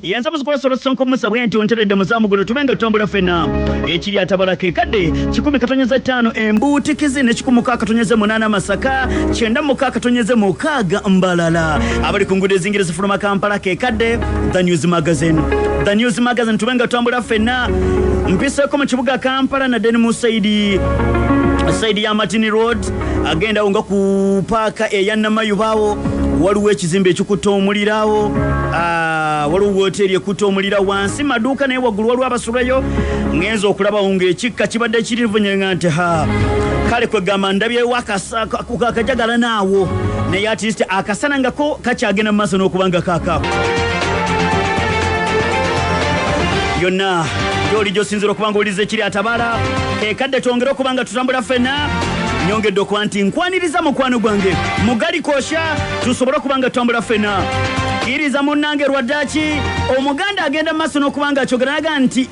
Yanza muzukola solo sonko musabwenti onteredde muzamu guno tubenga tumbula fena ekiri atabala ke kadde 10 embutikizi ne 10 Masaka 9 Mukaga Mbalala abali kungude zingire zifuluma Kampala ke kadde The News Magazine tubenga tumbula fena mpisa ko mu kibuga Kampala na Deni Musaidi Saidi ya Martini Road agenda unga ku paka eyanna mayubawo waliwo ekizimbe ekikutomulirawo waliwo hoteli ekutomulira wansi maduka naye waggulu waliwo abasulayo ngenza okulaba unga ekikka kibadde kirivunyenga nti kale kwegamba ndabye wakajagala naawo naye atist akasana ngako kakyagenda mu maaso n'okubanga kaakaako yonna Joli josinziro kubanga ulize kiri atabala kadde twongera okubanga tutambula fena nyongedde okwanti nkwaniriza mukwano gwange mugali kosha tusobola kubanga tutambula fena iriza munnange Rwadachi omuganda agenda maaso n'okubanga akyogeraga nti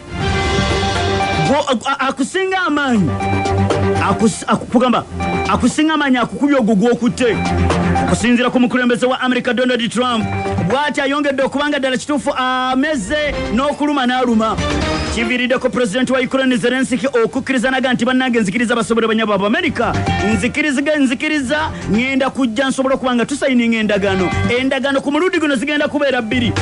akusinga amaanyi akusinga amaanyi akukubya ogugwo okutte okusinzira ku mukulembeze wa America Donald Trump bw'ati ayongedde okubanga ddala kituufu ameze n'okuluma n'aluma kiviiriddeko President wa Ukraine Zelensky okukkirizanaga nti bannange nzikiriza basobole banyabo aba America nzikiriza ngenda kujja nsobola okubanga tusayininga endagaano ku mulundi guno zigenda kubeera 2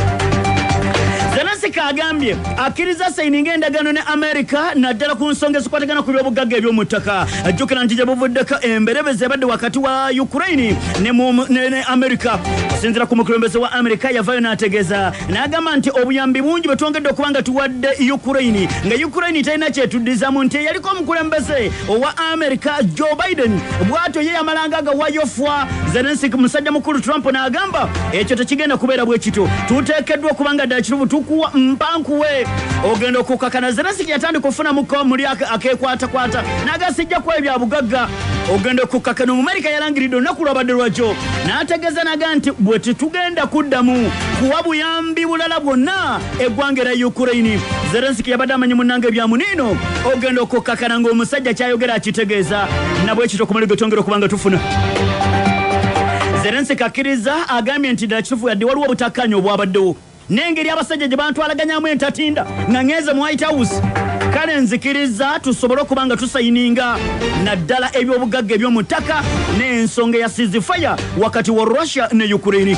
Zelensky agambye akkiriza sayininga endagaano ne America naddala ku nsonga ezikwatagana ku by'obugagga eby'omuttaka ajjukira nti gye buvuddeko emberebeze ebadde wakati wa Ukraine ne America osinzira ku mukulembeze wa America yavayo n'ategeeza n'agamba nti obuyambi bungi bwe twongedde okubanga tuwadde Ukraine nga Ukraine talina kyetuddizamu nti yaliko omukulembeze owa America Joe Biden bw'atyo ye yamalanga agawayofwa Zelensky musajja mukulu Trump n'agamba ekyo tekigenda kubeera bwe kityo tuteekeddwa okubanga ddala kituufu tukuwa mpankuwe ogenda okukakana Zelensky yatandika okufuna muko muli akekwatakwata n'agasijja kwa ebya bugagga ogenda okukakana mu America yalangiridde olunaku lwabadde lwakyo n'ategeeza naga nti bwe tugenda kuddamu kuwa buyambi bulala bwonna eggwanga lya Ukraine Zelensky yabadde amanyi munnange bya munino ogenda okukakana ng'omusajja kyayogera akitegeeza nabwe ekito ku muligo twongera okubanga tufuna Zelensky akkiriza agambye nti ddala kituufu yadde waliwo obutakkaanya obwabaddewo n'engeri abasajja gye bantwalaganyamu entatinda nga ngeze mu White House kale nzikiriza tusobole okubanga tusayininga naddala ebyobugagga eby'omu ttaka n'ensonga ya ceasefire wakati wa Russia ne Ukraine.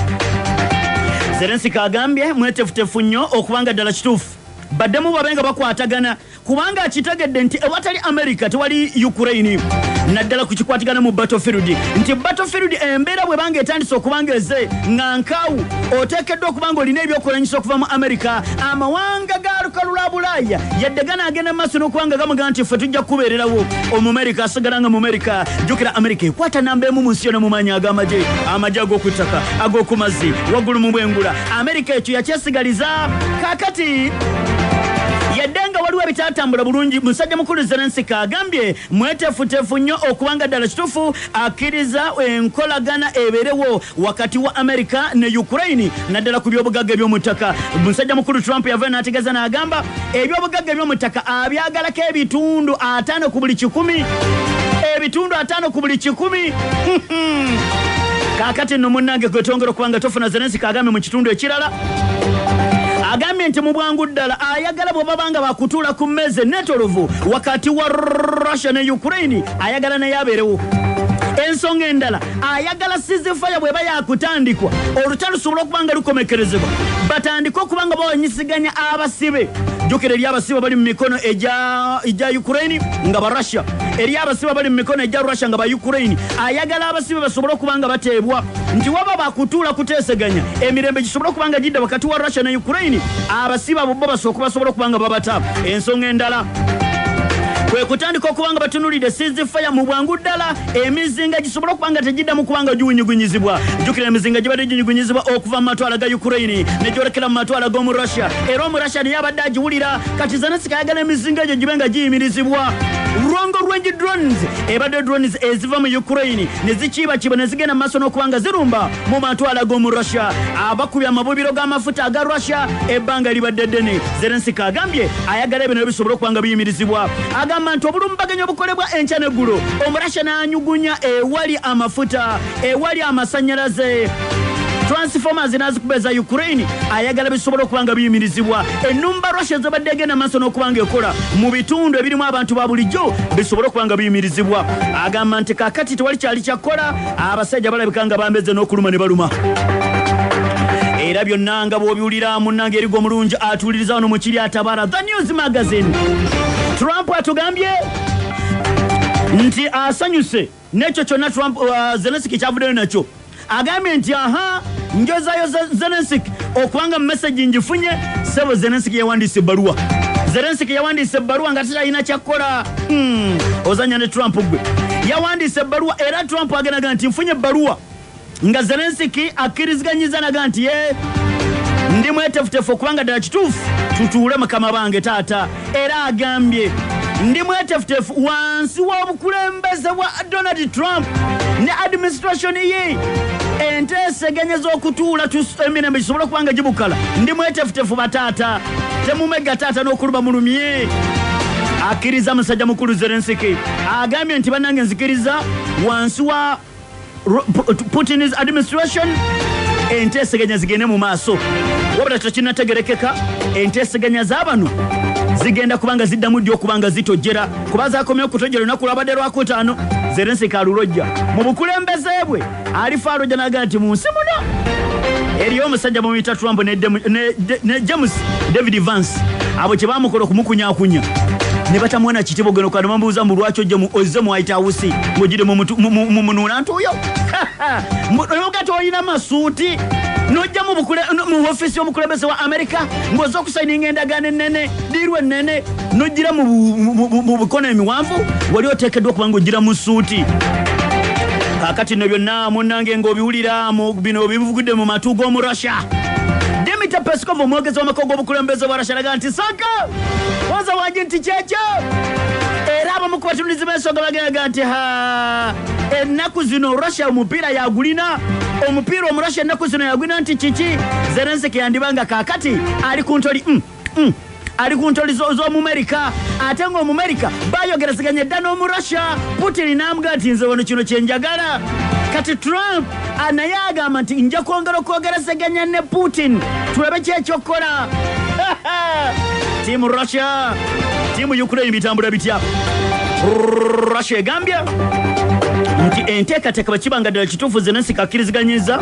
Zelensky agambye mwetefutefu nnyo okubanga ddala kituufu baddemu babenga bakwatagana kubanga akitegedde nti ewatali America tewali Ukraine naddala kukikwatigana mu battlefield nti battlefield embeera bwe banga etandise okubanga eze nga nkawu oteekeddwa okubanga olina ebyokulanyisa okuva mu America amawanga ga lukalu lwa Bulaaya yadde agenda maaso n'okubanga gamuga nti ffe tujja kubeererawo Omumerika asigalanga mu America jjukira America ekwata namba emu mu nsi yonna mu maanyi ag'amagye ag'okuttaka ag'oku mazzi waggulu mu bwengula America ekyo yakyesigaliza kakati yaddenga waliwo ebitatambula bulungi musajja mukulu Zelensky agambye mwetefutefu nnyo okubanga ddala kituufu akkiriza enkolagana ebeerewo wakati wa America ne Ukraine naddala ku byobugagga eby'omuttaka musajja mukulu Trump yavayo n'ategeeza n'agamba ebyobugagga eby'omuttaka abyagalako ebitundu 5 ku buli 100 ebitundu 5 ku buli 100 kakati nno munnange gwe twongera okubanga tofuna Zelensky agambye mu kitundu ekirala agambye nti mu bwangu ddala ayagala bwe babanga bakutuula ku mmeeza netolovu wakati wa Russia ne Ukraine ayagala naye abeerewo ensonga endala ayagala ceasefire bweba yakutandikwa olutalo lusobola okubanga lukomekerezebwa batandika okubanga bawanyisiganya abasibe jjukira eri abasibe bali mu mikono egya Ukraine nga ba Russia eri abasibe bali mu mikono egya Russia nga ba Ukraine ayagala abasibe basobole okubanga bateebwa nti waba bakutuula kuteeseganya emirembe gisobola okubanga gidda wakati wa Russia ne Ukraine abasibe abo bo basobola okubanga babata ensonga endala kwe kutandika okubanga batunulidde ceasefire mu bwangu ddala emizinga gisobola okubanga tegiddamu kubanga giwunyugunyizibwa jjukira emizinga gibadde ginyugunyizibwa okuva mu matwala ga Ukraine ne gyolekera mu matwala g'omu Russia era omu Russia naye abadde agiwulira kati Zelensky ayagala emizinga egyo gibe nga giyimirizibwa Long range drones ebadde drones eziva mu Ukraine ne zikiibakiiba ne zigenda mu maaso n'okubanga zirumba mu matwala g'omu Russia abakubya amabubiro g'amafuta aga Russia ebbanga libadde ddene Zelensky agambye ayagala ebyo bisobola okubanga biyimirizibwa agamba nti obulumbaganyo obukolebwa enkya n'eggulo Omurasha n'anyugunya ewali amafuta ewali amasannyalaze transformers nazikubeza Ukraine ayagala bisobola okubanga biyimirizibwa ennumba Russia zabadde agenda maaso n'okubanga ekola mu bitundu ebirimu abantu ba bulijjo bisobola okubanga biyimirizibwa agamba nti kakati tewali kyali kyakola abasajja balabika nga bambeze n'okuluma ne baluma era byonna nga bw'obiwulira munnange erigo omulungi atuuliriza wano mu kiri atabara The News Magazine. Trump atugambye nti asanyuse n'ekyo kyonna Trump Zelensky kyavuddeyo nakyo agambye nti njozayo Zelensky okubanga mu message ngifunye sebo Zelensky yawandiise ebbaluwa Zelensky yawandiise ebbaluwa nga talina kyakola ozanya ne Trump gwe yawandiise ebbaluwa era Trump agenaga nti nfunye ebbaluwa nga Zelensky akkirizganyiza naga nti ndi mwetefutefu okubanga ddala kituufu tutuule mukama bange taata era agambye ndi mwetefutefu wansi w'obukulembeze bwa Donald Trump ne administration ye enteeseganya z'okutuula emirembe gisobola okubanga gibukala ndi mwetefutefu bataata temumega taata n'okuluma mulumye akkiriza musajja mukulu Zelensky agambye nti bannange nzikiriza wansi wa Putin's administration enteeseganya zigende mu maaso wabula tekinategerekeka enteeseganya z'abano zigenda kubanga ziddamu ddi okubanga zitojjera kuba zakomyewo kutojjera olunaku lwabadde lwakutaano Zelensky alulojja mu bukulembeze bwe alifa alojja naga nti mu nsi muno eriyo omusajja mumuyita Trump ne James David Vance abo kye baamukola okumukunyakunya ne batamwana kitibo geno kana mambuuza mu lwaki ozze mu White House ng'ogire mu munuuna ntuuyo nogato olina masuuti nojja mu ofisi y'omukulembeze wa Amerika ng'ozze okusayininga endagaano ennene diirwa ennene nojjira mu bukono emiwanvu wali oteekeddwa okuba ng'ojjira mu suuti kaakati no byonna munnange ng'obiwulira bino bivugudde mu matu g'omu Russia. Dmitry Peskov omwogezi w'amaka g'obukulembeze bwa Russia alaga nti sanka waza wange nti kyekyo era abamu ku batunduzi b'ensonga bagiraga nti ennaku zino Russia omupiira yagulina omupiira omu Russia ennaku zino yagulina nti kiki Zelensky yandibanga kaakati ali ku ntoli z'Omumerika ate ng'Omumerika bayogerezeganya dda n'omu Russia Putin n'amuga nti nze wano kino kye njagala kati Trump naye agamba nti nja kwongera okwogerezeganya ne Putin tulabe kyekyokola tiimu Russia tiimu Ukraine bitambula bitya Russia egambye nti enteekateeka bakibanga ddala kituufu Zelensky akkiriziganyiza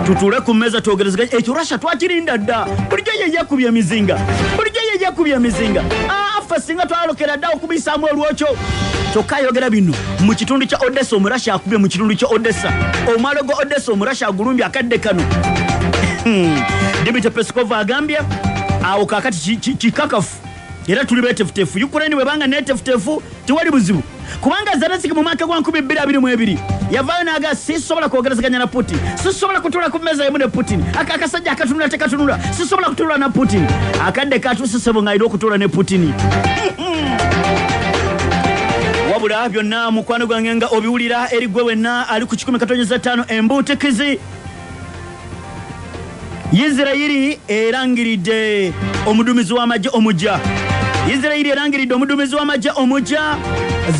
tutuule ku mmeeza twogerezeganya ekyo Russia twakirinda dda bulijjo yeyakubya emizinga ffe singa twalokera dda okubisaamu olwokyo kyokka ayogera bino mu kitundu kya Odessa omu Russia akubye mu kitundu kya Odessa omwalo gwa Odessa omu Russia agulumbye akadde kano Dmitry Peskov agambye awo kaakati kikakafu era tuli betefutefu Ukraine bwebanga netefutefu tewali buzibu kubanga Zelensky mu mwaka gwa 2022 yavaayo n'aga sisobola kwogerezeganya na Putin sisobola kutuula ku mmeeza yemu ne Putin akasajja akatunula tekatunula sisobola kutuula na Putin akadde katuusisebo ng'alina okutuula ne Putin wabula byonna mukwano gwange nga obiwulira eri gwe wenna ali ku 105 embuutikizi Isirayiri erangiridde omuduumizi w'amagye omujja Isirayiri erangiridde omuduumizi w'amagye omujja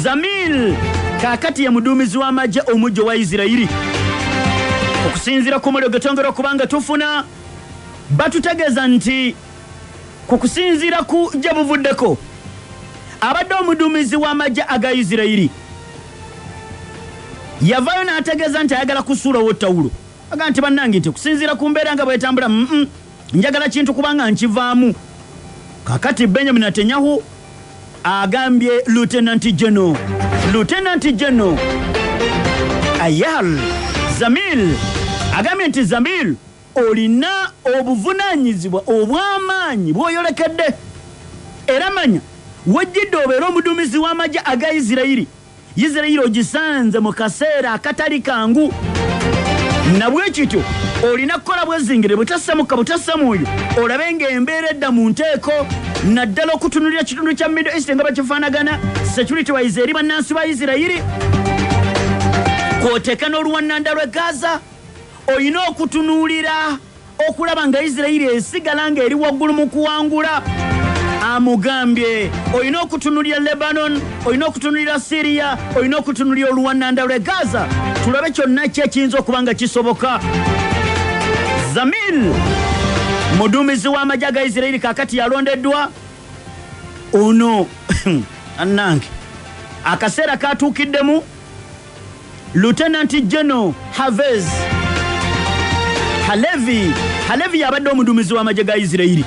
Zamil kaakati ye muduumizi w'amagye omujja wa Isirayiri okusinziira ku muliro getwongera okubanga tufuna batutegeeza nti ku kusinziira ku gye buvuddeko abadde omuduumizi w'amagye aga Isirayiri yavaayo n'ategeeza nti ayagala kusuulawo ettawulo aga nti bannange nti okusinziira ku mbeera nga bwetambula njagala kintu kubanga nkivaamu kakati Benjamin Netanyahu agambye Lieutenant General Ayal Zamil agambye nti Zamil olina obuvunaanyizibwa obw'amaanyi bw'oyolekedde era manya wejjidde obeera omuduumizi w'amagye aga Isirayiri ogisanze mu kaseera akatali kangu nabwe kityo olina kukola bwezingire butasamuka butasamuuyo olabe ng'embeera edda mu nteeko naddala okutunulira ekitundu kya Middle East nga bakifaanagana security wise eri bannansi ba Isirayiri kw'oteeka n'oluwannanda lw'e Gaza olina okutunuulira okulaba nga Isirayiri esigala ng'eri waggulu mu kuwangula amugambye olina okutunulira Lebanon olina okutunulira Syria olina okutunulira oluwannanda lw'e Gaza tulabe kyonna ki ekiyinza okuba nga kisoboka Zamil mudumizi w'amajja ga Israeli kakati yalondeddwa ono annange akaseera katuukiddemu Lieutenant General Havez Halevi yabadde omudumizi w'amajja ga Israeli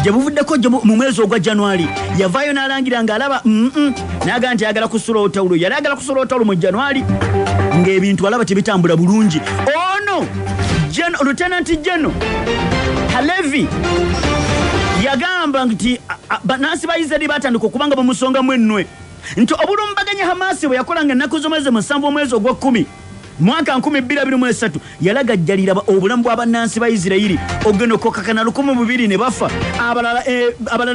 gye buvuddeko mu mwezi ogwa January yavaayo n'alangira ng'alaba naga nti ayagala kusula otawulo yali ayagala kusula otawulo mu January ng'ebintu alaba tebitambula bulungi ono Lieutenant General Halevi yagamba nti bannansi ba Israeli batandika okubanga bamusonga mwennwe nti obulumbaganya Hamas bwe yakolanga ennaku z'omwezi musanvu omwezi ogwa 10 mwaka 2023 yalagajjalira obulamu bw'abannansi ba Israeli ogenda okukakana 1200 ne bafa abalala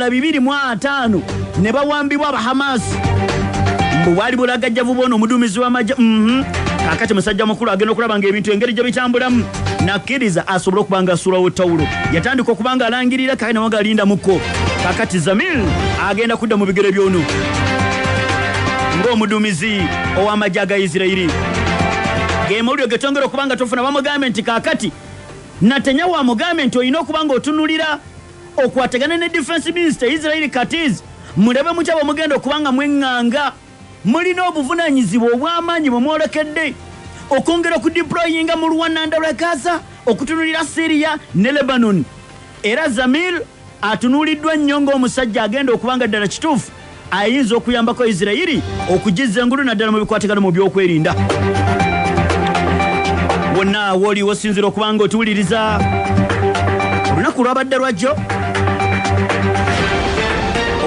205 ne bawambibwa aba Hamas bwali bulagajjavu bono omudumizi w'amajja kakati musajja mukulu agenda okulaba ng'ebintu engeri gye bitambulamu nakkiriza asobola okubanga asulawo tawulo yatandika okubanga alangirira kale nawe ng'alinda mukko kakati Zamil agenda kudda mu bigere by'ono ng'omudumizi ow'amajja aga Israeli gemawulire getongera okubanga tofuna bamugambe nti kakati natenya wamugambe nti olina okubanga otunulira okwatagana ne defense minister Israeli Katz mulebe mukyabo mugenda okubanga mweŋŋanga mulina obuvunanyizibwa obw'amaanyi bwe mwolekedde okwongera okudeployinga mu Rwanda lwa Gaza okutunulira Syria ne Lebanon era Zamil atunuliddwa nnyo ng'omusajja agenda okubanga ddala kituufu ayinza okuyambako Israeli okugizza engulu naddala mu bikwatagana mu byokwerinda wonna woli wosinzira okubanga otuwuliriza olunaku lwabadde lwajjo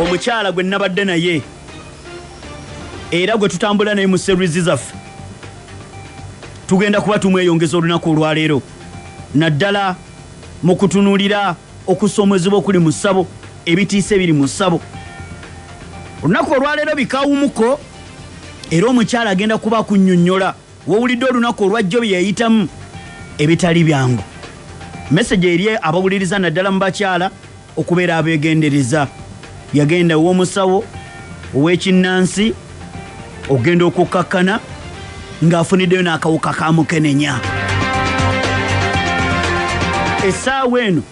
omukyala gwe nabadde naye era gwe tutambula naye mu series zaffe tugenda kuba tumweyongeza olunaku olwaleero naddala mu kutunuulira okusomezebwa okuli mu ssabo ebitiisa ebiri mu ssabo olunaku olwaleero bikawumuko era omukyala agenda kuba kunnyonnyola wowulidde olunaku olwajjo bye yayitamu ebitali byangu message eri abawuliriza naddala mu bakyala okubeera abeegendereza yagenda ow'omusawo ow'ekinnansi ogenda okukakkana ng'afuniddeyo n'akawuka ka mukenenya essaawa eno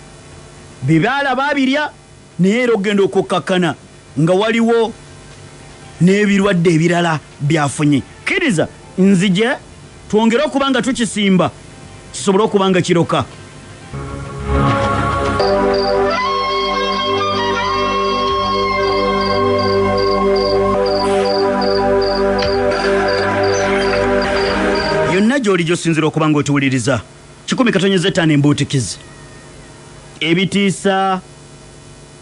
bibaala babirya naye era ogenda okukakkana nga waliwo n'ebirwadde ebirala byafunye kkiriza nzije twongere okubanga tukisimba kisobole okubanga kiroka yonna gy'oli gy'osinzira okubanga otuwuliriza 105 embuutikizi ebitiisa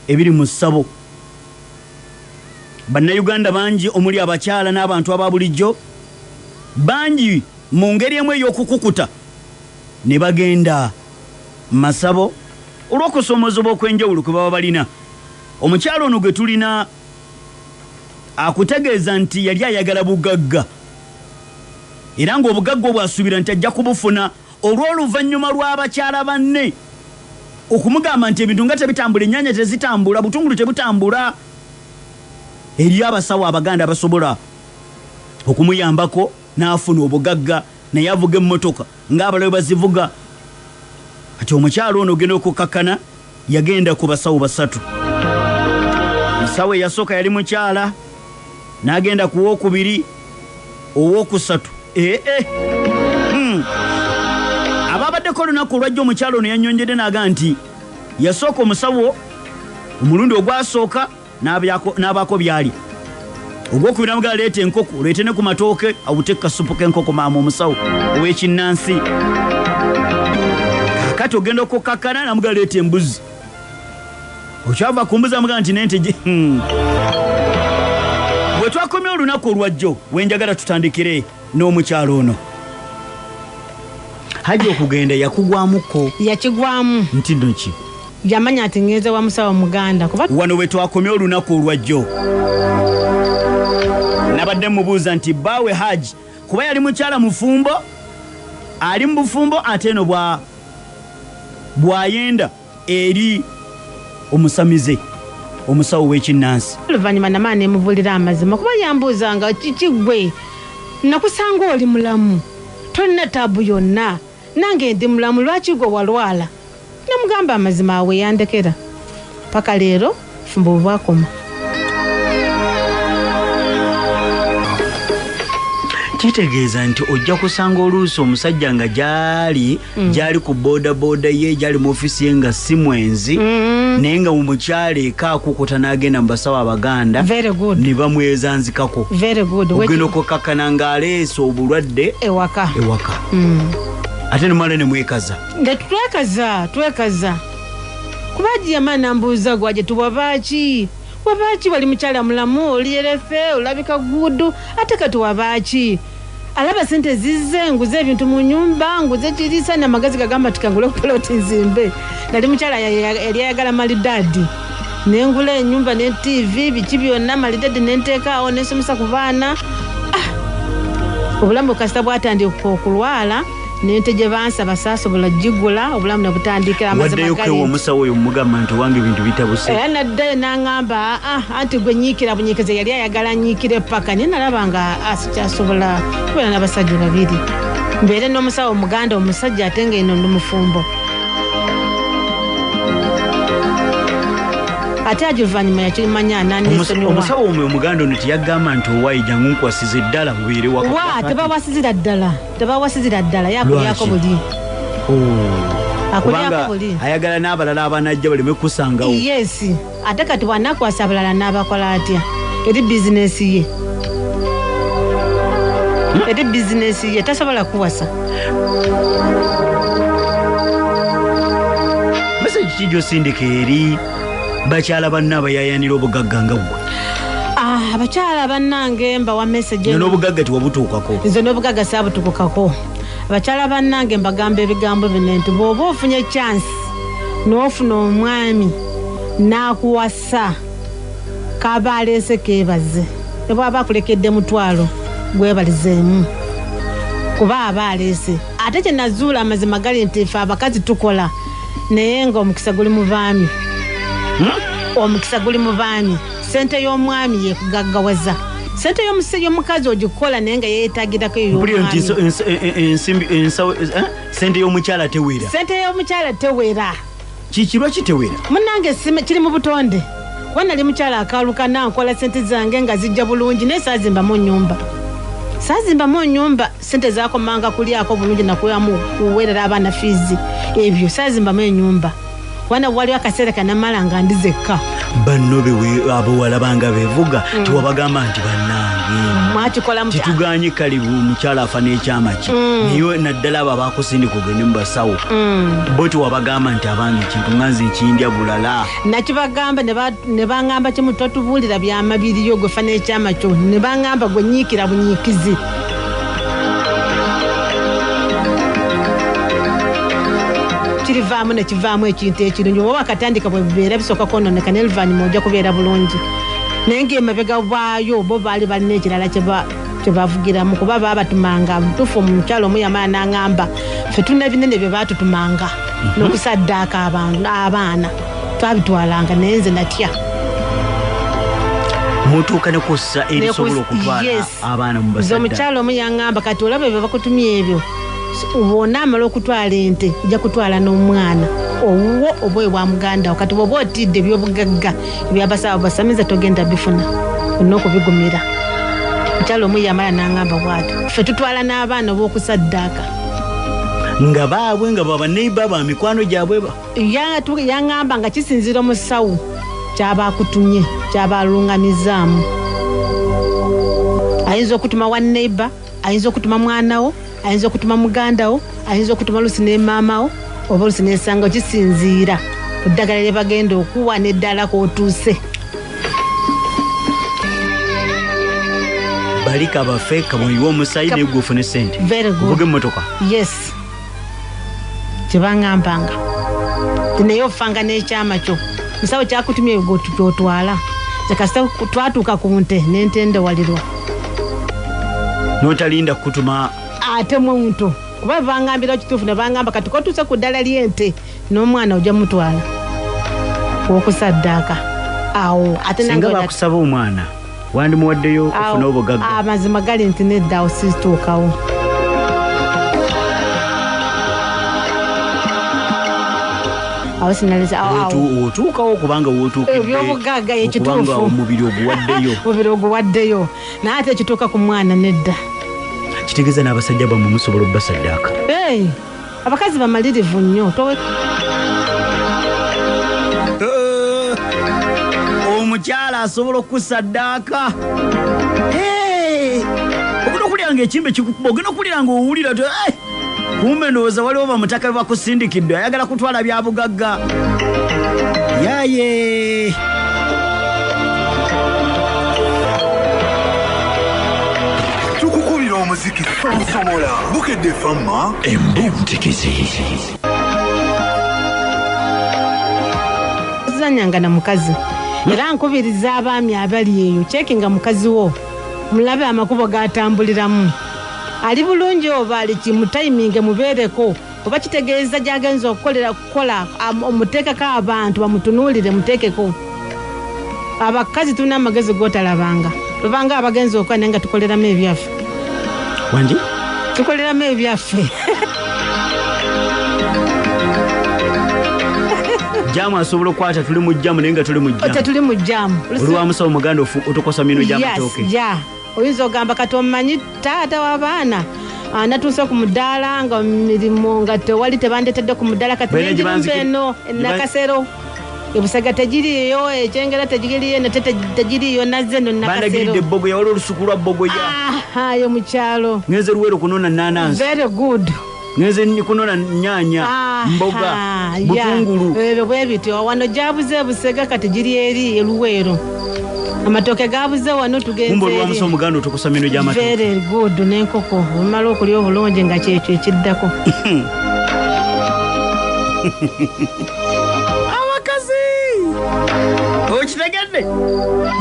ebiri mu ssabo bannayuganda bangi omuli abakyala n'abantu aba bulijjo bangi mu ngeri emu ey'okukukuta ne bagenda masabo olw'okusomozebwa okw'enjawulo kwe baba balina omukyalo ono gwe tulina akutegeeza nti yali ayagala bugagga era ng'obugagga obwasuubira nti ajja kubufuna olw'oluvannyuma lw'abakyala banne okumugamba nti ebintu nga tebitambula ennyanja tezitambula butungulu tebutambula eri abasawo abaganda abasobola okumuyambako n'afuna obugagga naye avuga emmotoka ng'abalabe bazivuga ati omukyalo ono ogenda okukakkana yagenda ku basawo 3 musawo eyasooka yali mukyala n'agenda ku wookubiri owookusatu ababaddeko olunaku olwajja omukyalo ono yannyonjedde n'aga nti yasooka omusawo omulundi ogwasooka n'abaako byali ogwokubiri namugala leeta enkoko oleete ne ku matooke awute kasupu k'enkoko maama omusawo ow'ekinnansi kakati ogenda okukakkana namugala leeta embuzi okyava ku mbuzi amugala nti nente bwe twakomye olunaku olwajjo wenjagala tutandikire n'omukyalo ono hajja okugenda yakugwamuko yakigwamu nti ndoki yamanya ati ngeza wa musawo muganda kuba wano bwe twakomye olunaku olwajjo nabadde mubuuza nti baawe haji kuba yali mukyala mufumbo ali mu bufumbo ate eno bwayenda eri omusamize omusawo w'ekinnansi oluvannyuma namaa nemuvulira amazima kuba yambuuzanga kikigwe nakusanga oli mulamu tolina taabu yonna nange ndi mulamu lwaki gwe walwala namugamba amazima awe yandekera paka leero fumbo bwakoma. Kitegeeza nti ojja kusanga oluusi omusajja nga gyali ku boda ye gyali mu ofisi ye nga si mwenzi naye nga omukyala eka akukuta n'agenda mu basawo Abaganda ne bamwezanzikako ogenda okukakkana ng'aleese obulwadde ewaka ate nemala ne mwekaza twekaza kuba giyama nambuuza gwaje tuwabaaki wali mukyala mulamu oliyerefe olabika gudu ate kati wabaaki alaba sente zizze nguze ebintu mu nyumba nguze kirisa n'amagazi gagamba tikangule kupeloti nzimbe nali mukyala yali ayagala malidadi nengula ennyumba ne TV biki byonna malidadi nenteekaawo nensomesa ku baana obulamu kasita bwatandika okulwala nente gye bansaba saasobola gigula obulamu ne butandikira amazima waddeyo kwewa omusawo oyo mugamba nti wange ebintu bitabuse naddayo n'aŋŋamba anti gwe nyiikira bunyiikize yali ayagala nyiikire paka naye nalaba nga sikyasobola kubeera n'abasajja babiri mbeere n'omusawo omuganda omusajja ate nga eno ndi mufumbo ate agiluvannyuma yakimanya nanesonyiwa omusawo omwe omuganda ono teyagamba nti owaayi jangu nkwasize ddala mubeere wa tebawasizira ddala yakulyako buli kubanga ayagala n'abalala abanajja baleme kusangawo yes ate kati bwanakwasa abalala n'abakola atya eri bizinesi ye tasobola kuwasa message ki gy'osindika eri bakyala banna abayayanira obugagga nga bwe abakyala bannange mbawa message n'obugagga tiwabutuukako nze n'obugagga saabutukukako abakyala bannange mbagamba ebigambo bino nti bw'oba ofunye chance n'ofuna omwami n'akuwasa kaba aleese keebaze ne bw'aba akulekedde mutwalo gwebalizeemu kuba aba aleese ate kye nazuula amazima gali nti ffe abakazi tukola naye nga omukisa guli mu baami omukisa guli mu baami sente y'omwami yekugaggawaza sente y'omukazi ogikola naye nga yeetagirako sente y'omukyala tewera kikirwa kitewera munnange kiri mu butonde wanali mukyala akalukana nkola sente zange nga zijja bulungi naye saazimbamu nyumba sente zakomanga kulyako bulungi nakuyamu kuweerera abaana fiizi ebyo saazimbamu ennyumba wana waliwo akaseera kanamala nga ndi zekka banno abawala banga bevuga tiwabagamba nti bannange tituganye kalibu mukyala afa n'ekyama ki naye naddala abo abakusindika ogende mu basawo bo tiwabagamba nti abange ekintu nganze ekindya bulala nakibagamba ne baŋŋamba kimu totubuulira byamabiriyo gwe fa n'ekyama kyo ne baŋŋamba gwe nyiikira bunyiikizi kirivaamu nekivaamu ekintu ekirungi oba wakatandika bwe bibeera bisooka kwononeka n'oluvannyuma ojja kubeera bulungi naye ng'emabega bwayo bo baali balina ekirala kye bavugiramu kuba baabatumanga butuufu omukyalo omu yamala n'aŋŋamba ffe tulina binene bye baatutumanga n'okusaddaaka abaana twabitwalanga naye nze natya mutuuka ne kussa erisobola okutwala abaana mu basaddaaka omukyalo omu yaŋŋamba kati olaba bye bakutumya ebyo ubona amala okutwala ente ojja kutwala n'omwana owuwo obwe bwa muganda kati bwoba otidde ebyobugagga ebyabasawo basamiza togenda bifuna olina okubigumira mukyalo omu yamala n'aŋŋamba bw'atyo ffe tutwala n'abaana b'okusaddaaka nga baabwe nga babaneiba ba mikwano gyabwe yaŋŋamba nga kisinzira omusawo kyaba akutumye kyaba alungamizaamu ayinza okutuma wa neiba ayinza okutuma mwanawo ayinza okutuma mugandawo ayinza okutuma lusi ne maamawo oba lusi nesanga kisinziira ku ddagala lye bagenda okuwa n'eddala k'otuuse balika baffe kamuyiwa omusayi naye gwe ofune sente ovuga emmotoka yes kyebaŋŋambanga naye ofanga n'ekyama kyo musawo kyakutumya ebyo gyotwala kasita twatuuka ku nte n'entendewalirwa n'otalinda kutuma ate muntu kuba bangambira kituufu ne bangamba kati kotuuse ku ddala ly'ente n'omwana ojja mutwala okusaddaaka awo ate singa bakusaba omwana wandimuwaddeyo okufuna obugagga amazima gali nti nedda awo situukawo awo sinaleza otuukawo kubanga wotuukidde ebyobugagga ekituufu omubiri oguwaddeyo naye ate ekituuka ku mwana nedda kitegeeza n'abasajja bammwe musobola obbasaddaaka abakazi bamalirivu nnyo omukyala asobola okusaddaaka ogenda okulyanga ekimbe kikukuba ogenda okulyanga owulira kumbe ndowooza waliwo bamutaka be bakusindikidde ayagala kutwala bya bugagga yaye tukukubira omuziki nsomola bukedde famma embuutikisi zanyanga na mukazi era nkubiriza abaami abali eyo cekinga mukazi wo mulabe amakubo gatambuliramu ali bulungi oba ali kimutayiminge mubeereko oba kitegeeza gyagenza okukola omuteekeko abantu bamutunuulire muteekeko abakazi tulina amagezi gotalabanga tubanga abagenzi okukola naye nga tukoleramu ebyaffe wangi tukoleramu ebyaffe jamu asobola okukwata tuli mu jjamu naye nga tuli mu jjamu oliwa musawo muganda otukosa mino gy'amatooke oyinza ogamba kati omanyi taata w'abaana natuuse ku mudaala nga mirimu nga tewali tebandetedde ku mudaala kati nenjirumba eno nakasero ebusega tegiriyo ekyengera tegiriyo nate tegiriyo nazze no nakasero ebbogo yawala olusuku lwa bbogoya yo mukyalo ngeze luwero kunona nanansi very good ngeze kunona nyanya mboga butungulu ebyo bwe bityo wano gyabuze ebusega kati giri eri eluwero amatoke gabuze wano tugenze kumbo lwa muso muganda otukusa mino gy'amatoke very good n'enkoko omala okulya obulungi nga kyekyo ekiddako abakazi okitegedde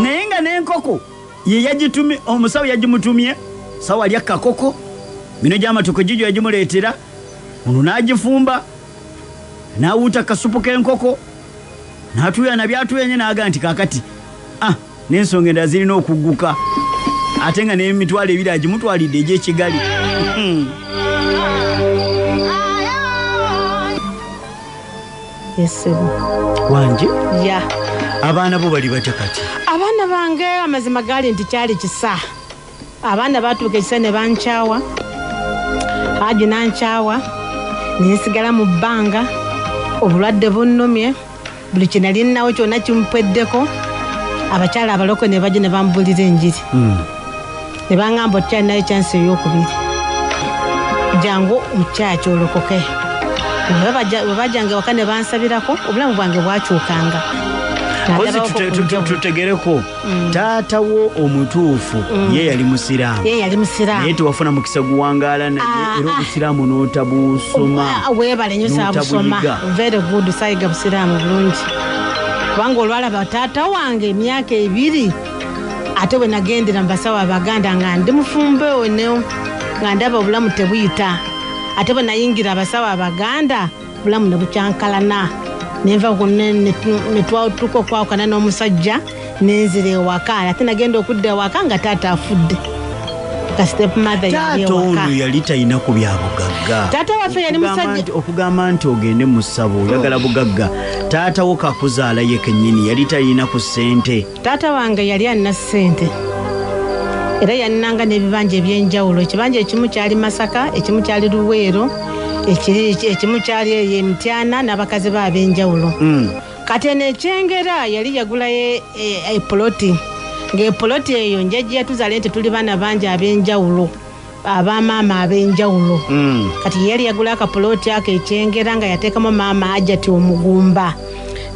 naye nga n'enkoko ye yagitumye omusawo yagimutumye sawa alya kakoko mino gy'amatoke gijyo yagimuleetera ono n'agifumba n'awuuta kasupu k'enkoko n'atuya nabyatuyenye n'aga nti kaakati n'ensonga endala zirina okugguka ate nga n'emitwalo ebiri agimutwalidde egy'ekigali yesebo wange ya abaana bo bali batya kati abaana bange amazima gali nti kyali kisa abaana batuuka ekisa ne bankyawa haji nankyawa nensigala mu bbanga obulwadde bunnumye buli kinali nnawo kyonna kimpweddeko abakyala abaloko ne bajja ne bambulira enjiri ne bangamba otyali nayo kyansi ey'okubiri jangu mukyaki olokoke bwe bajjanga ewaka ne bansabirako obulamu bwange bwakyukanga tutegereko taatawo omutuufu ye yali musiraamu naye tewafuna mukisa guwangaala naye era obusiraamu n'otabusoma weebale nyo saabusoma very good sayiga busiraamu bulungi kubanga olwalaba taata wange emyaka 2 ate bwe nagendera mu basawo abaganda nga ndi mufumbe ono nga ndaba obulamu tebuyita ate bwe nayingira abasawo abaganda obulamu ne bukyankalana nenva netwatuka okwawukana n'omusajja nenzira ewaka ate nagenda okudda ewaka nga taata afudde taata ono yali talina ku bya bugagga taata waffe yali musajja okugamba nti ogende mu ssabo oyagala bugagga taata wo kakuzaala ye kennyini yali talina ku ssente taata wange yali alina ssente era yalinanga n'ebibanja ebyenjawulo ekibanja ekimu kyali Masaka ekimu kyali Luweero ekimu kyali eyo Mutyana n'abakazi be ab'enjawulo kati eno ekyengera yali yagulayo epoloti ng'epoloti eyo njajja yatuzaale nti tuli baana bangi ab'enjawulo abamaama ab'enjawulo kati yali yagula akapoloti ako ekyengera nga yateekamu maama Ajati omugumba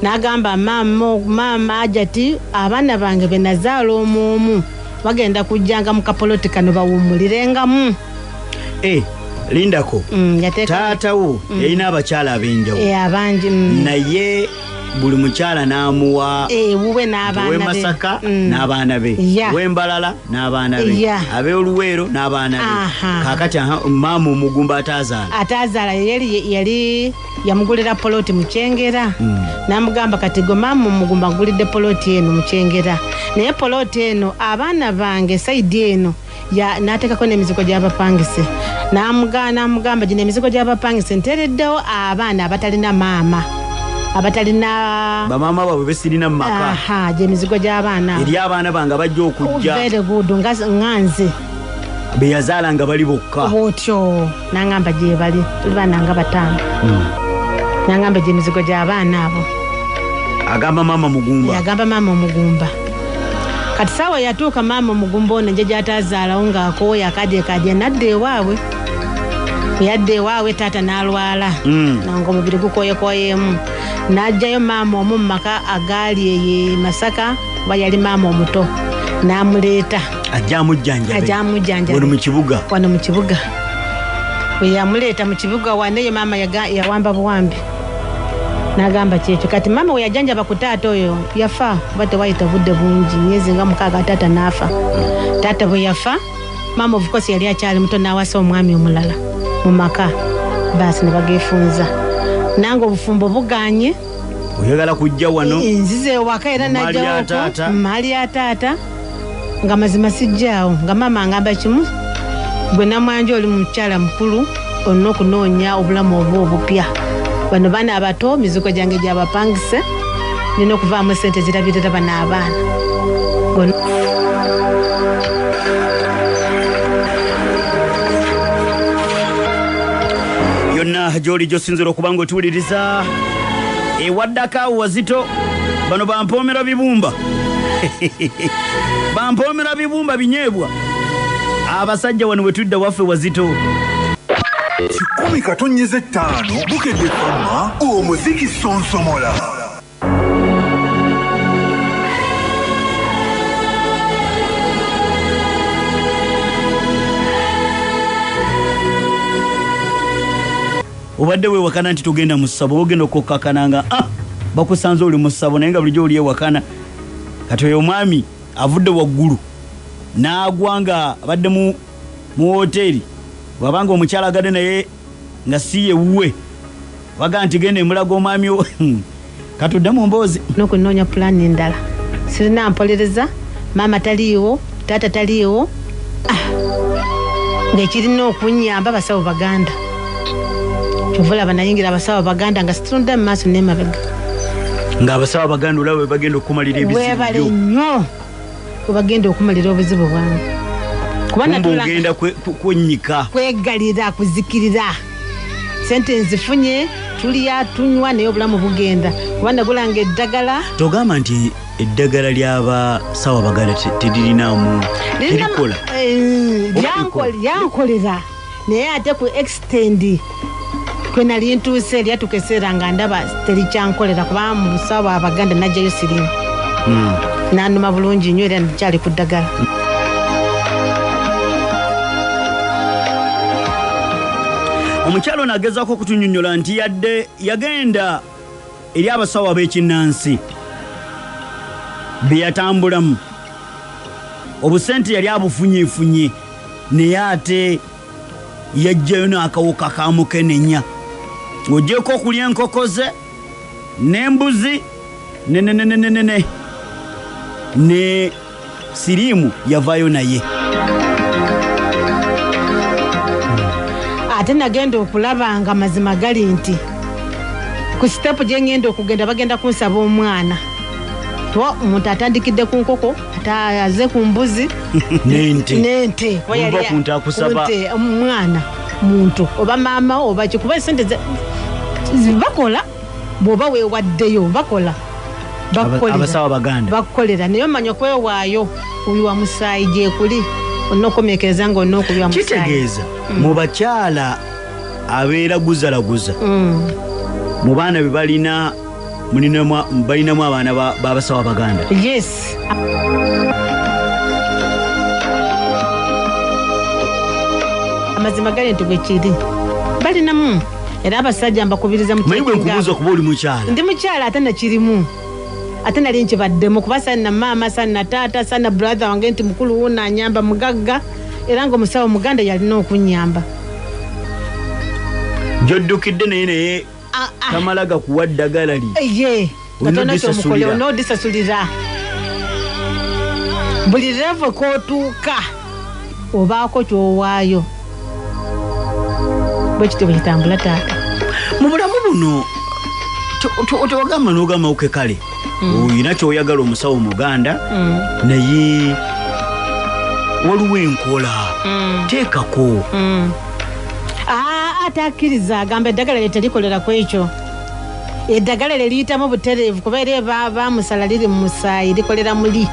n'agamba maama Ajati abaana bange be nazaala omwomu bagenda kujjanga mu kapoloti kano bawumulirengamu lindako taatawo yalina abakyala ab'enjawulo abangi naye buli mukyala n'amuwa we Masaka n'abaana be w'Embalala n'abaana be ab'Oluweero n'abaana be kaakati maama omugumba atazaala yali yamugulira poloti mu Kyengera n'amugamba kati gwe maama omugumba ngulidde poloti eno mu Kyengera naye poloti eno abaana bange sayidi eno n'ateekako n'emizigo gy'abapangise n'amugamba gino emizigo gy'abapangise nteereddewo abaana abatalina maama abatalina bamama baabwe besirina mu maka gy'emizigo gy'abaana eri abaana bange bajja okujja very good nganze be yazaala nga bali bokka bwotyo nangamba gye bali tuli baana nga bataano nangamba gy'emizigo gy'abaana abo agamba maama Mugumba yagamba maama Omugumba kati saawa yatuuka maama Omugumba ono nje gy'atazaalawo ng'akooya akadyekadye nadda ewaabwe yadda ewaabwe taata n'alwala nanga omubiri gukoyekoyeemu n'ajjayo maama omu mu maka agaali eye Masaka kuba yali maama omuto n'amuleeta ajja amujjanjabe wano mu kibuga bwe yamuleeta mu kibuga waneyo maama yawamba buwambi n'agamba kyekyo kati maama we yajjanjaba ku taata oyo yafa kuba tewayita budde bungi myezi nga 6 taata n'afa taata bwe yafa maama ovukosi yali akyali muto n'awasa omwami omulala mu maka baasi ne bageefunza nange obufumbo buganye oyagala kujja wano nzize ewaka era najjawoko maali ya taata nga mazima sijjaawo nga maama angamba kimu gwe namwanja oli mukyala mukulu olina okunoonya obulamu oba obupya bano baana abato mizigo gyange gyabapangise nina okuvaamu esente zirabirira bano abaana yonna gy'oli gy'osinzira okuba ng'otuwuliriza ewaddako awo Wazito bano bampoomera bibumba bampoomera bibumba binyeebwa abasajja wano bwe tudda waffe Wazito 10-5 Bukedde FM omuziki sonsomola obadde weewakana nti tugenda mu ssabo ogenda okukkakananga bakusanze oli mu ssabo naye nga bulijjo oli ewakana kati oyo omwami avudde waggulu n'agwa nga abadde mu woteeri bwabanga omukyala agadde naye nga si yewuwe baga nti genda emulaga omwami katudde mu mboozi n'okunoonya pulaani endala sirina mpolereza maama taliiwo taata taliiwo ng'ekirina okunyamba abasawo baganda kyovula banayingira abasawo baganda nga situndda mu maaso n'emabega ng'abasawo baganda olaba bwe bagenda okumalira ebizibu webale nnyo bwe bagenda okumalira obuzibu bwange ogenda kwennyika kwegalira kuzikirira sente nzifunye tulya tunywa naye obulamu bugenda kuba nagulanga eddagala togamba nti eddagala ly'abasawo baganda teririnamu terikola lyankolera naye ate ku extendi kwe nali ntuuse lyatuuka eseera nga ndaba terikyankolera kuba mu busawo abaganda najjayo sirimu nanduma bulungi nnyo era ndikyali ku ddagala omukyalo ono agezaako okutunyonnyola nti yadde yagenda eri abasawo ab'ekinnansi be yatambulamu obusente yali abufunyeefunye naye ate yajjayo n'akawuka kamukenenya ng'ogyeko okulya enkoko ze n'embuzi ne siriimu yavaayo naye ate nagenda okulaba nga mazima gali nti ku sitepu gye ngenda okugenda bagenda kunsaba omwana omuntu atandikidde ku nkoko atayaze ku mbuzi n'ente omwana muntu oba maama oba kikuba esente bakola bw'oba weewaddeyo bakola abasawo baganda bakukolera naye omanya okwewaayo kubiwa musaayi gyekuli olina okukomyekereza nga olina okubiwa musaayi kitegeeza mu bakyala abeera guzalaguza mu baana be balinamu abaana b'abasawo abaganda yes amazima gali nti bwekiri balinamu era abasajja mbakubiriza manyi bwe nkubuuza okuba oli mukyala ndi mukyala ate nakirimu ate nali nkibaddemu kuba sanna maama sanna taata sanna brother wange nti mukulu wuno anyamba mugagga era nga omusawo muganda yalina okunyamba gy'oddukidde naye tamala gakuwa ddagala li ye gatonakyomukoleo n'odisasulira buli levo k'otuuka obaako kyowaayo bwe kityo bwe kitambula taata mu bulamu buno otogamba n'ogamba uke kale olina kyoyagala omusawo muganda naye waliwo enkola teekako atakkiriza agamba eddagala lye terikolera ku ekyo eddagala lye liyitamu butereevu kuba era bamusala liri mu musaayi likolera muli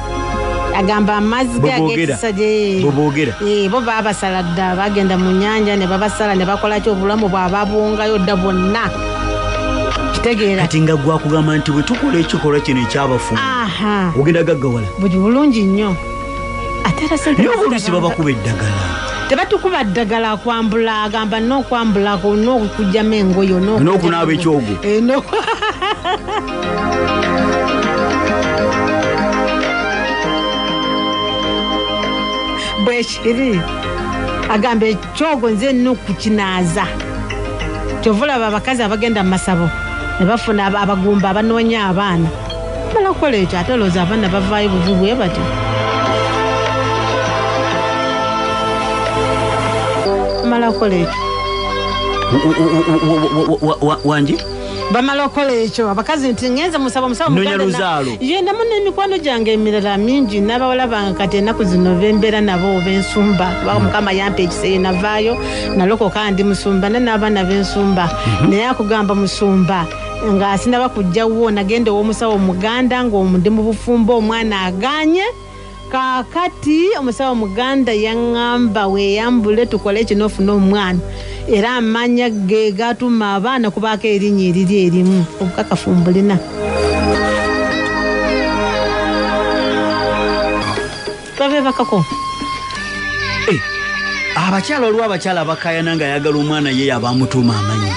agamba amazzi gagekisa bo babasala dda bagenda mu nyanja ne babasala ne bakolaki obulamu bwaba bungayo dda bwonna kitegeera kati nga gwakugamba nti bwe tukola ekikolwa kino ekyabafumu ogenda gaggawala buli bulungi nnyo ate era naye obulusi babakuba eddagala tebatukuba ddagala kwambula agamba n'okwambulako n'okujjamu engoyo n'okunaaba ekyogo bwekiri agamba ekyogo nze n'okukinaaza kyovulaba abakazi abagenda mu masabo ne bafuna abagumba abanoonya abaana mala kukola ekyo ate olowooza abaana bavaayo buvubwe batyo bamala kukola ekyo wangi bamala okukola ekyo abakazi nti ngenza musaba yendamu n'emikwano gyange emirala mingi n'abawala bange kati ennaku zino bembeera nabo bensumba mukama yampa ekiseyo navaayo nalokoka ndi musumba n'abaana bensumba naye akugamba musumba nga sinaba kujjawo nagenda ow'omusawo muganda ng'omundi mu bufumbo omwana aganye kakati omusawo muganda yaŋŋamba weeyambule tukole ekinofuna omwana era amanya ge gatuma abaana kubaako erinnya eriri erimu obukakafu mbulina babebakako abakyala olwo abakyala bakayana nga ayagala omwana ye abamutuuma amanyi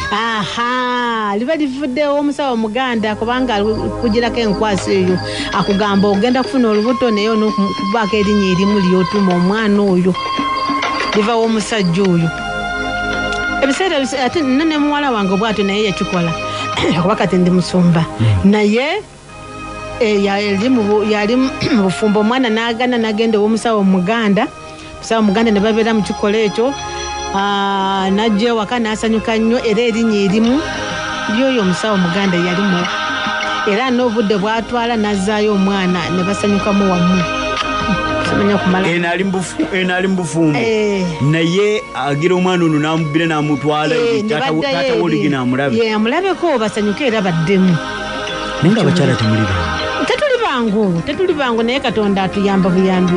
liba livuddewo omusawo muganda kubanga kugirako enkwasi eyo akugamba ogenda kufuna olubuto naye nokubaako erinnya erimu lyotuma omwana oyo livawo omusajja oyo ebiseera ate ne muwala wange bwatyo naye yakikola kuba kati ndi musumba naye yali mu bufumbo omwana n'agana n'agenda ow'omusawo muganda musawo muganda ne babeera mu kikola ekyo najja ewaka n'asanyuka nnyo era erinnya erimu lyoyo omusawo muganda yalimu era n'obudde bwatwala n'azzaayo omwana ne basanyukamu wamu enaali mu bufumbo naye agira omwana ono n'amubbira n'amutwala taata woligi n'amulabe amulabeko basanyuke era baddemu naye nga abakyala tetuli bangu naye katonda atuyamba buyambi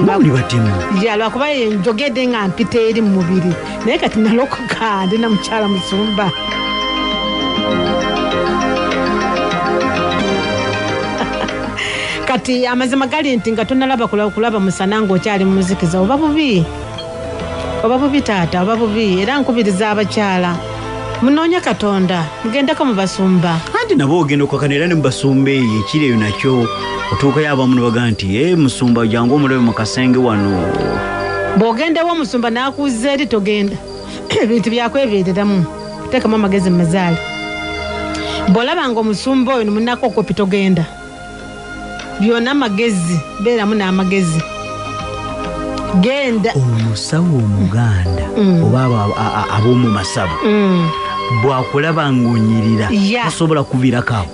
lwakuba njogedde nga mpita eri mu mubiri naye kati nalokoka ndi na mukyala musumba kati amazima gali nti nga tonalaba kulaba musana ng'okyali mu muzikiza oba bubi taata oba bubi era nkubiriza abakyala munoonya katonda mugendako mu basumba anti nabo ogenda okwakana era ne mu basumba eyo ekiri eyo nakyo otuukayo abamu ne bagaa nti musumba jangu omulabe mu kasenge wano bw'ogendawo omusumba n'akuuza eri togenda ebintu byakwebeereramu kuteekamu amagezi mu mazaali bw'olabanga omusumba oyo nimunako okopi togenda byonna magezi beeramu n'amagezi genda omusawo omuganda oba ab'omu masabo bwakulaba ng'onyirira tasobola kuviirako awo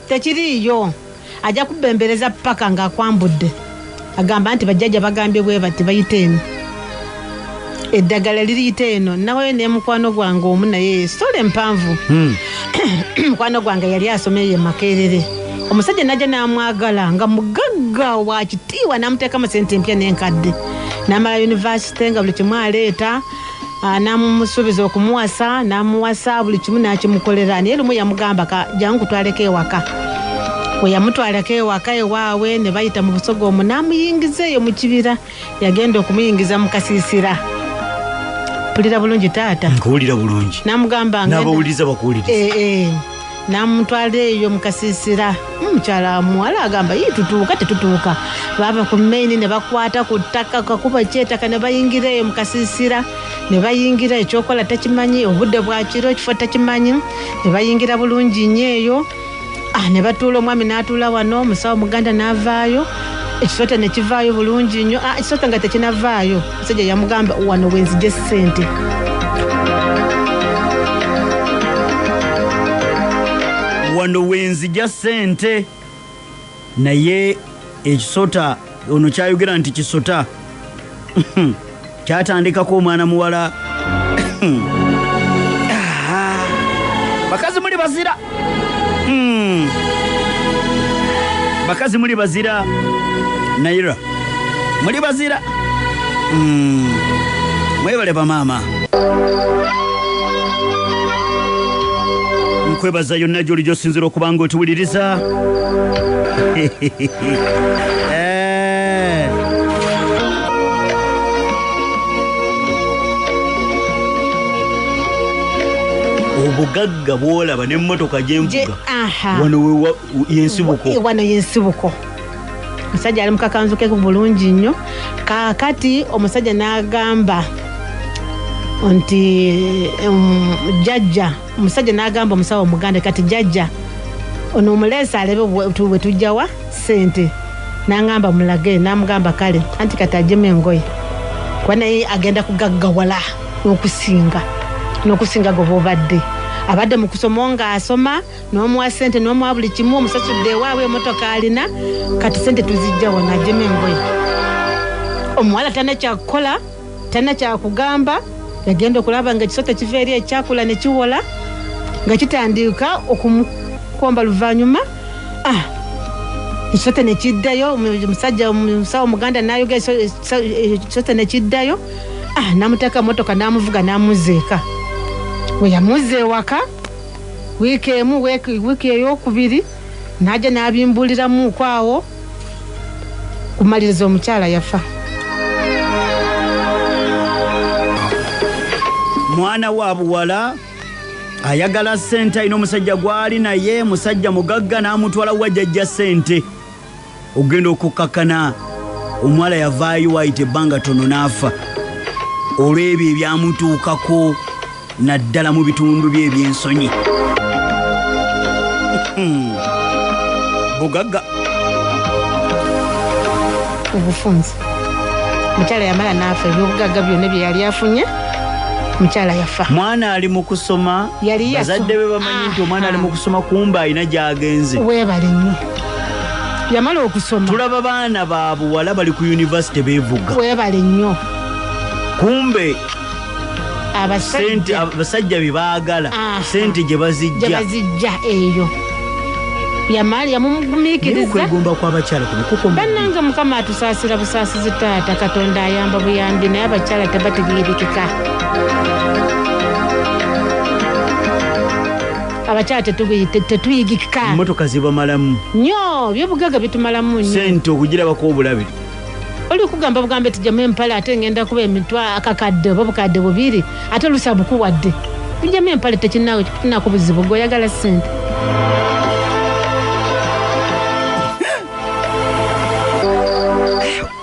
tekiriiyo ajja kubembereza paka ng'akwambudde agamba nti bajjajja bagambye bwe bati bayita eno eddagala liriyita eno nawe ne mukwano gwange omu naye sitole empanvu mukwano gwange yali asomeye ye Makerere omusajja najja n'amwagala nga mugagga wa kitiibwa n'amuteekamu sente empya n'enkadde n'amala yunivasite nga buli kimu aleeta n'amumusuubiza okumuwasa n'amuwasa buli kimu n'akimukolera naye lumu yamugamba jangu kutwaleko ewaka we yamutwalako ewaka ewaabwe ne bayita mu busoga omwo n'amuyingiza eyo mu kibira yagenda okumuyingiza mu kasiisira mpulira bulungi taata nkuwulira bulungi n'amugamba n'abawuliriza bakuwuliriza n'amutwala eyo mu kasiisira mukyala muwala agamba tutuuka tetutuuka baba ku maini ne bakwata ku ttaka kakuba kyetaka ne bayingira eyo mu kasiisira ne bayingira ekyokola takimanyi obudde bwakiro ekifo takimanyi ne bayingira bulungi nnyo eyo ne batuula omwami n'atuula wano musawo muganda n'avaayo ekisota ne kivaayo bulungi nnyo ekisota nga tekinavaayo musajja yamugamba wano wenzije ssente wano wenzija ssente naye ekisota ono kyayogera nti kisota kyatandikako omwana muwala bakazi muli bazira bakazi muli bazira naira muli bazira mwebale bamaama nkwebaza yonna gyoli gyosinzira okubanga otuwuliriza obugagga bwolaba n'emmotoka gyemvuga wano yensibuko omusajja ali mukakanzu ke bulungi nnyo kakati omusajja n'agamba nti jjajja omusajja n'agamba omusawo omuganda kati jjajja ono omuleesa alebe bwe tujjawa ssente n'aŋŋamba mulage n'amugamba kale anti kati ajjemu engoye kuba naye agenda kugaggawala n'okusinga gwe bw'obadde abadde mu kusoma ng'asoma n'omuwa ssente n'omuwa buli kimu omusasudde ewaabwe emotoka alina kati ssente tuzijjawo n'ajjemu engoye omuwala talina kyakukola talina kyakugamba yagenda okulaba nga ekisota kiva eri ekyakula ne kiwola nga kitandika okumukomba luvannyuma ekisota ne kiddayo omusajja omusawo omuganda n'ayogera ekisota ne kiddayo n'amuteeka motoka n'amuvuga n'amuzza eka we yamuzza ewaka wiiki emu wiiki ey'okubiri n'ajja n'abimbuliramuuko awo kumaliriza omukyala yafa mwana wa buwala ayagala ssente alina omusajja gwali naye musajja mugagga n'amutwala wa jjajja ssente ogenda okukakkana omuwala yavaayo wayita ebbanga tono n'afa olw'ebyo ebyamutuukako naddala mu bitundu bye eby'ensonyi bugagga obufunzi mukyala yamala n'afa ebyobugagga byonna bye yali afunye mukyala yafa mwana ali mu kusoma bazadde be bamanyi nti omwana ali mu kusoma kumbe alina gy'agenze weebale nnyo yamala okusoma tulaba baana ba buwala bali ku yunivasite beevuga weebale nnyo kumbe abasajja bye baagala sente gye bazijja eyo yamumugumiikiriza okwegomba kw'abakyala kuno bannange mukama atusaasira busaasizi taata katonda ayamba buyambi naye abakyala tebategeerekeka abakyala tetuyigika emmotoka zibamalamu nnyo byobugagga bitumalamu nnyo sente okugirabako obulabire oli kugamba bugambe tujjamu empale ate ngenda kuba emitwa akakadde oba bukadde bubiri ate olusa bukuwadde tujjamu empale tekinako buzibu gweoyagala ssente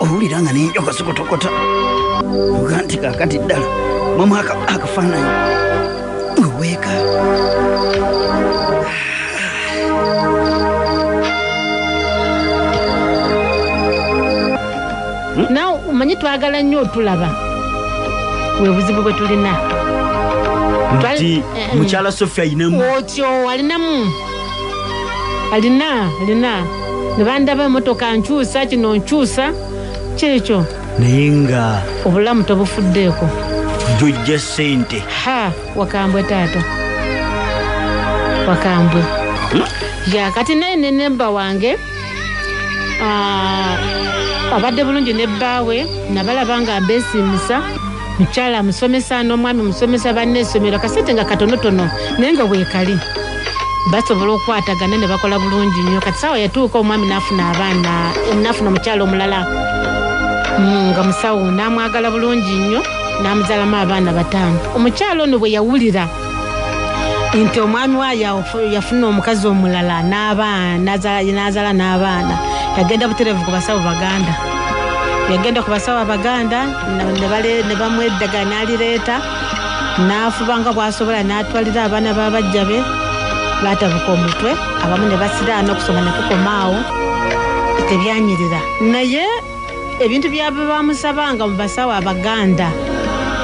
owulira nga nenjoka sikotokota uga nti kakati ddala mwamu akafaananyi weweeka nawe omanyi twagala nnyo otulaba bwe buzibu bwe tulina nti mukyala Sofia ayinamu otyo alina ne bandaba emotoka nkyusa kino nkyusa kyekyo naye nga obulamu tobufuddeeko jojja ssente wakambwe taata wakambwe kati naye nenemba wange abadde bulungi nebbaawe nabalaba nga beesimisa mukyala musomesa n'omwami musomesa banneesomero kasente nga katonotono naye nga weekali basobola okukwatagana ne bakola bulungi nnyo kati sawa yatuuka omwami n'afuna omukyala omulala nga musawo n'amwagala bulungi nnyo n'amuzaalamu abaana 5 omukyala ono bwe yawulira nti omwami waayo yafuna omukazi omulala n'azaala n'abaana yagenda butereevu ku basawo baganda yagenda ku basawo abaganda ne bamweddaga n'alireeta n'afuba nga bw'asobola n'atwalira abaana b'abajja be baatabuka omutwe abamu ne basiraana okusoma ne kukomaawo tebyanyirira naye ebintu byaba bamusabanga mu basawo abaganda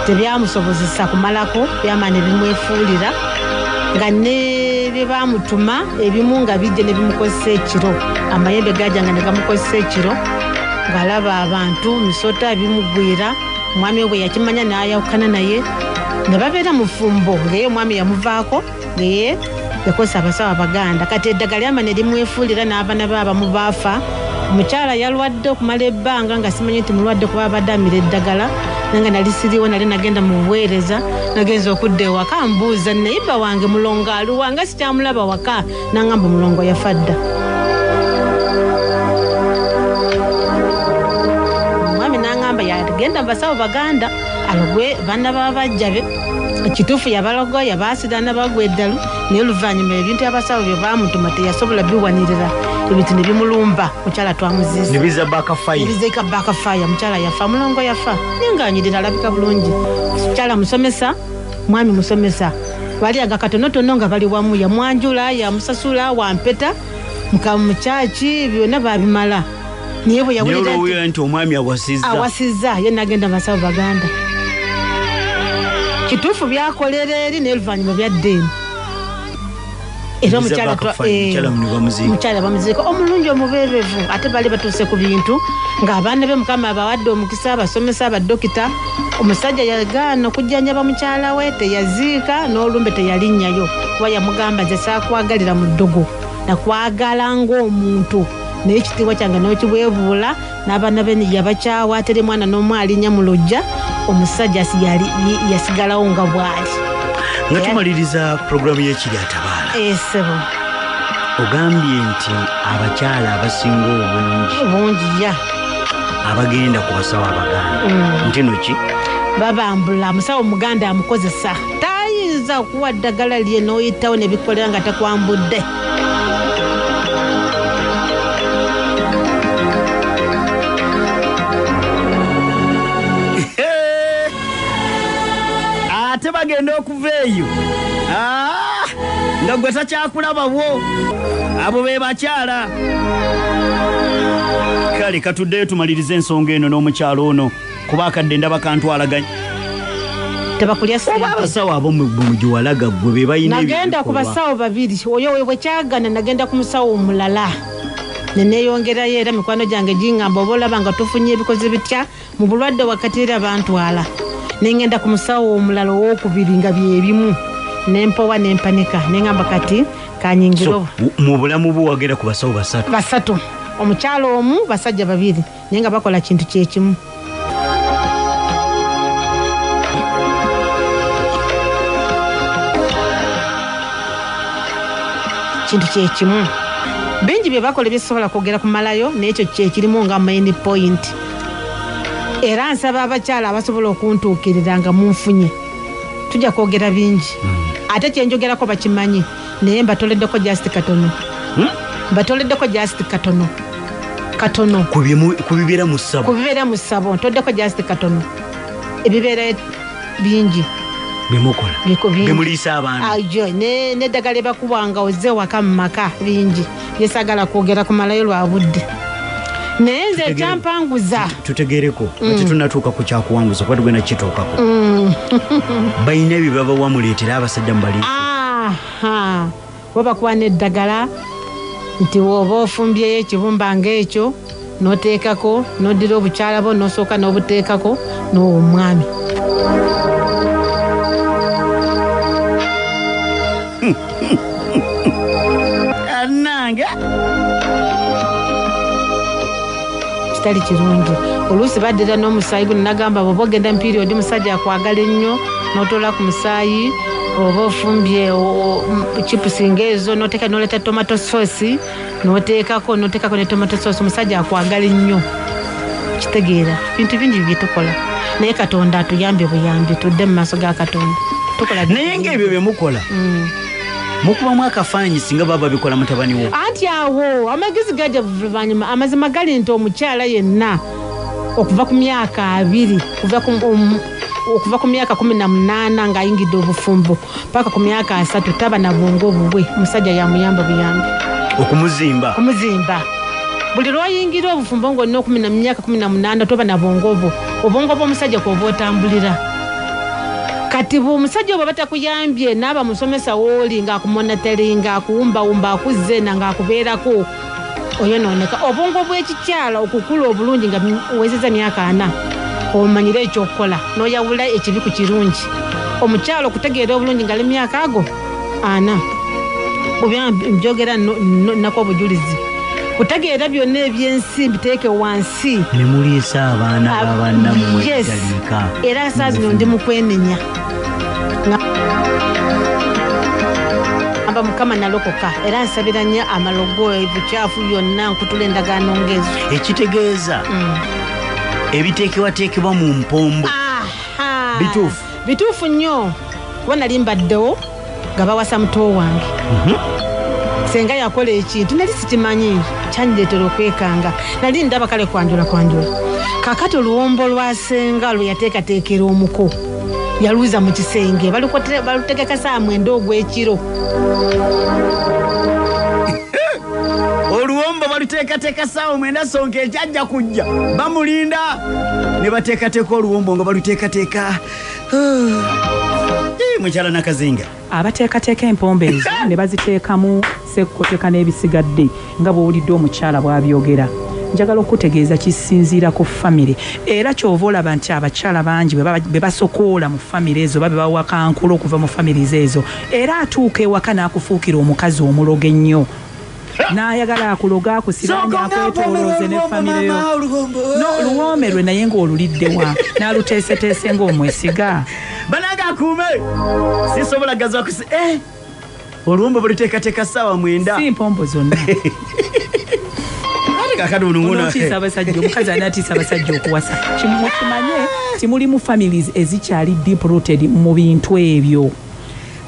tebyamusobozesa kumalako byamana ebimwefuulira nga bye bamutuma ebimu nga bijje ne bimukozesa ekiro amayembe gajanga ne gamukozesa ekiro ng'alaba abantu misota bimugwira omwami bwe yakimanya n'ayawukana naye ne babeera mu fumbo ngaye omwami yamuvaako ngaye yakozesa abasawo abaganda kati eddagala lyama ne limwefuulira n'abaana be abamu baafa omukyala yalwadde okumala ebbanga nga simanyi nti mulwadde kuba abadde amira eddagala nanga nali siriwo nali nagenda mu buweereza nagenza okudda ewaka mbuuza nayibba wange mulongo aluwa nga sikyamulaba waka nangamba mulongo yafa dda omwami nangamba yagenda mubasawo baganda alogwe baana babajjabe ekituufu yabalogo yabaasirana bagwa eddalu naye oluvannyuma ebintu abasawo bye bamutuma teyasobola biwanirira ebintu ne bimulumba mukyala twamuziisa nebiza bakafaya nebizeeka bakafaya mukyala yafa mulongo yafa nenganyirira alabika bulungi mukyala musomesa mwami musomesa bali agakatonotono nga bali wamu yamwanjula yamusasula wampeta mukamukyaki byonna babimala naye bwe yawulira nti omwami awasizza ye nagenda masawo baganda kituufu byakolera eri naye oluvannyuma byaddeemu era omukyala bamuziika omulungi omubeerevu ate bali batuuse ku bintu ng'abaana be mukama abawadde omukisa abasomesa abadokita omusajja yagaana okujjanjaba mukyala we teyaziika n'olumbe teyalinnyayo kuba yamugamba nze saakwagalira mu ddogo nakwagala ng'omuntu naye ekitiibwa kyange n'okibwebuula n'abaana be yabakyawa atere mwana n'omu alinnya mu lujja omusajja yasigalawo nga bw'ali nga tumaliriza puroguramu y'ekiri atabaala esebo ogambye nti abakyala abasinga obungi ya abagenda ku basawo abaganda ntino ki babambula musawo muganda amukozesa tayinza okuwa ddagala lye n'oyitawo ne bikolera nga takwambudde ate bagenda okuva eyo nga gwe takyakulabawo abo be bakyala kale katuddeyo tumalirize ensonga eno n'omukyalo ono kuba akadde ndaba kantwalaganya tebakulya oba abasawo abo mugiwalaga gwe be balina nagenda ku basawo babiri oyo we bwekyagana nagenda ku musawo omulala neneyongerayo era mikwano gyange gingamba oba olaba nga tufunye ebikozi bitya mu bulwadde wakati era bantwala nengenda ku musawo omulala owokubiri nga byebimu nempowa nempanika nengamba kati kanyingiro mu bulamu bwo wagenda ku basawo basatu omukyalo omu basajja babiri naye nga bakola kintu kyekimu kintu kyekimu bingi bye bakola ebyesobola kwogera kumalayo naye ekyo kyekirimu nga main point era nsaba abakyala abasobola okuntuukirira nga munfunye tujja kwogera bingi ate kyenjogerako bakimanyi naye mbatoleddeko just katono mbatoleddeko just katono ku bibeera mu ssabo ntoddeko just katono ebibeera bingi bemukola bemuliisa abantu ajo neddagala ebakubwanga ozze waka mu maka bingi byesagala kwogera kumalayo lwa budde naye nze ekyampanguza tutegereko ati tunatuuka ku kyakuwanguza kuba tugenda kituukako balina ebyo babawa muleetera abasajja mubali wabakuba n'eddagala nti woba ofumbyeyo ekibumba ng'ekyo n'oteekako n'oddira obukyala bo n'osooka n'obuteekako n'owa omwami anange kitali kirungi oluusi baddira n'omusaayi guno nagamba bwoba ogenda mupiriodi musajja akwagala ennyo n'otola ku musaayi oba ofumbye chipusi ng'ezo n'oteeka n'oleeta tomato sauce n'oteekako ne tomato sauce omusajja akwagala ennyo kitegeera bintu bingi byetukola naye katonda atuyambe buyambi tudde mu maaso ga katonda naye ng'ebyo bye mukola mukubamu akafaanyi singa baba bikola mutabani wo anti awo amagezi gajja vuvanyuma amazima gali nti omukyala yenna okuva ku myaka 2 okuva ku myaka 18 ng'ayingidde obufumbo paka ku myaka 3 taba na bwongo bubwe musajja yamuyamba buyambi okumuzimba buli lwayingira obufumbo ng'olina mu myaka 18 toba na bwongo bwo obwongo bw'omusajja kwoba otambulira kati bw'omusajja oba batakuyambye naaba musomesa wooli ng'akumoneteri ng'akuwumbawumba akuzzeena ng'akubeerako oyonooneka obwongo bw'ekikyala okukula obulungi nga wezeza myaka 4 omanyire ekyokukola n'oyawula ekibi ku kirungi omukyala okutegeera obulungi nga ali myaka ago 4 obyambjogera nako obujulizi kutegeera byonna ebyensi biteeke wansi ne muliisa abaana b'abannammwe jalika era saa zino ndi mu kwenenya amba mukama nalokoka era nsabira nnyo amalogo ebukyafu byonna nkutula endagaano ngezo ekitegeeza ebiteekebwateekebwa mu mpombo bituufu nnyo kuba nali mbaddewo nga bawasa muto wange senga yakola ekintu nali sikimanyi kyandireetera okwekanga nali ndaba kale kwanjula kakati oluwombo lwa senga lwe yateekateekera omuko yaluuza mu kisenge balutegeka saa 9 ogw'ekiro oluwombo baluteekateeka saa 9 songa ejajja kujja bamulinda ne bateekateeka oluwombo nga baluteekateeka mukyala Nakazinga abateekateeka empombe ezo ne baziteekamu sekkoteka n'ebisigadde nga bw'owulidde omukyala bw'abyogera njagala okutegeeza kisinziira ku famire era kyova olaba nti abakyala bangi be basokoola mu famire ezo babe bawakankula okuva mu famires ezo era atuuka ewaka n'akufuukira omukazi omuloga ennyo n'ayagala akuloga akusiranya akwetoolooze ne famire yo luwoomerwe naye ng'oluliddewa n'aluteeseteese ng'omwesiga bananga akuume sisobola gaza kusi oluwombo buliteekateeka ssaawa 9 si mpombo zonna onotiisa abasajja omukazi anaatiisa abasajja okuwasa kimanye timulimu families ezikyali deep rooted mu bintu ebyo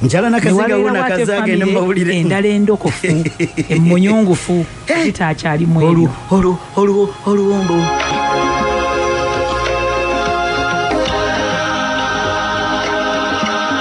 mukyala Nakazinga wona kazage ne mbawulire endala endokofu emmunyungufu zitaakyalimu ebyo oluwombo